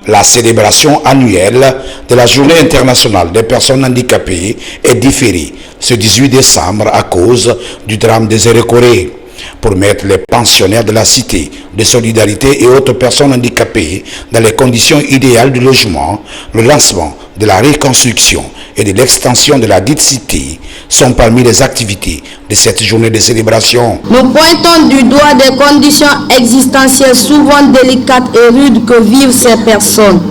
La célébration annuelle de la Journée internationale des personnes handicapées est différée ce 18 décembre à cause du drame des Érécorés. Pour mettre les pensionnaires de la cité de solidarité et autres personnes handicapées dans les conditions idéales du logement, le lancement de la reconstruction et de l'extension de la dite cité sont parmi les activités de cette journée de célébration. Nous pointons du doigt des conditions existentielles souvent délicates et rudes que vivent ces personnes.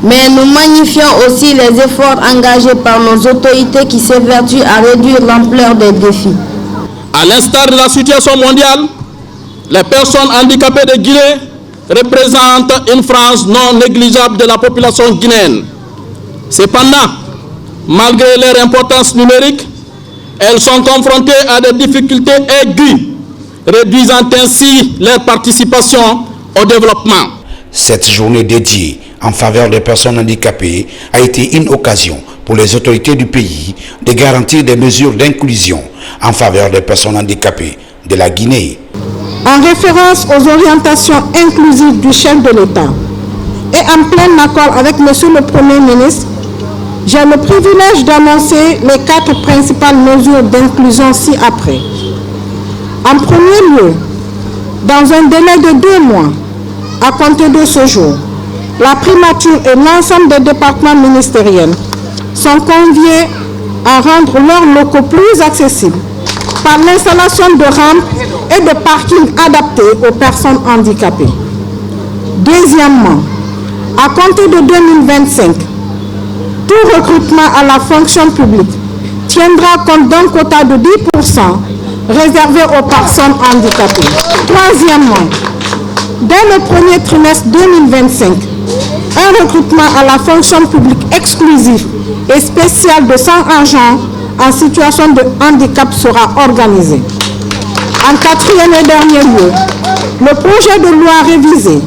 Mais nous magnifions aussi les efforts engagés par nos autorités qui s'évertuent à réduire l'ampleur des défis. À l'instar de la situation mondiale, les personnes handicapées de Guinée représentent une frange non négligeable de la population guinéenne. Cependant, malgré leur importance numérique, elles sont confrontées à des difficultés aiguës, réduisant ainsi leur participation au développement. Cette journée dédiée en faveur des personnes handicapées a été une occasion pour les autorités du pays de garantir des mesures d'inclusion en faveur des personnes handicapées de la Guinée. En référence aux orientations inclusives du chef de l'État et en plein accord avec Monsieur le Premier ministre, j'ai le privilège d'annoncer les 4 principales mesures d'inclusion ci-après. En premier lieu, dans un délai de 2 mois, à compter de ce jour, la primature et l'ensemble des départements ministériels sont conviés à rendre leurs locaux plus accessibles par l'installation de rampes et de parkings adaptés aux personnes handicapées. Deuxièmement, à compter de 2025, tout recrutement à la fonction publique tiendra compte d'un quota de 10% réservé aux personnes handicapées. Troisièmement, dès le premier trimestre 2025, un recrutement à la fonction publique exclusif et spécial de 100 agents en situation de handicap sera organisé. En quatrième et dernier lieu, le projet de loi révisé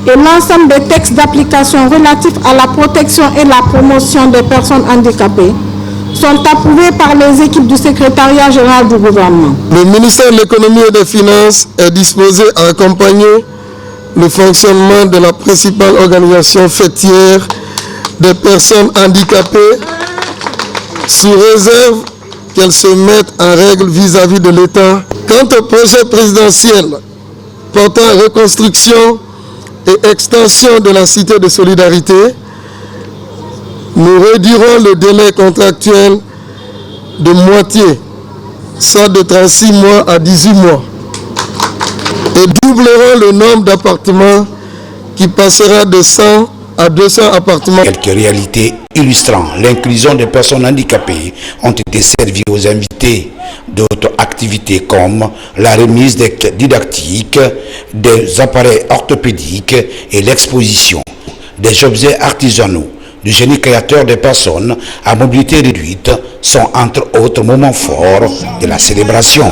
et l'ensemble des textes d'application relatifs à la protection et la promotion des personnes handicapées sont approuvés par les équipes du secrétariat général du gouvernement. Le ministère de l'économie et des finances est disposé à accompagner le fonctionnement de la principale organisation fêtière des personnes handicapées sous réserve qu'elles se mettent en règle vis-à-vis de l'État. Quant au projet présidentiel portant reconstruction et extension de la cité de solidarité, nous réduirons le délai contractuel de moitié, soit de 36 mois à 18 mois, et doublerons le nombre d'appartements qui passera de 100 à 200 appartements. Quelques réalités illustrant l'inclusion des personnes handicapées ont été servies aux invités. D'autres activités comme la remise des kits didactiques, des appareils orthopédiques et l'exposition des objets artisanaux du génie créateur des personnes à mobilité réduite sont entre autres moments forts de la célébration.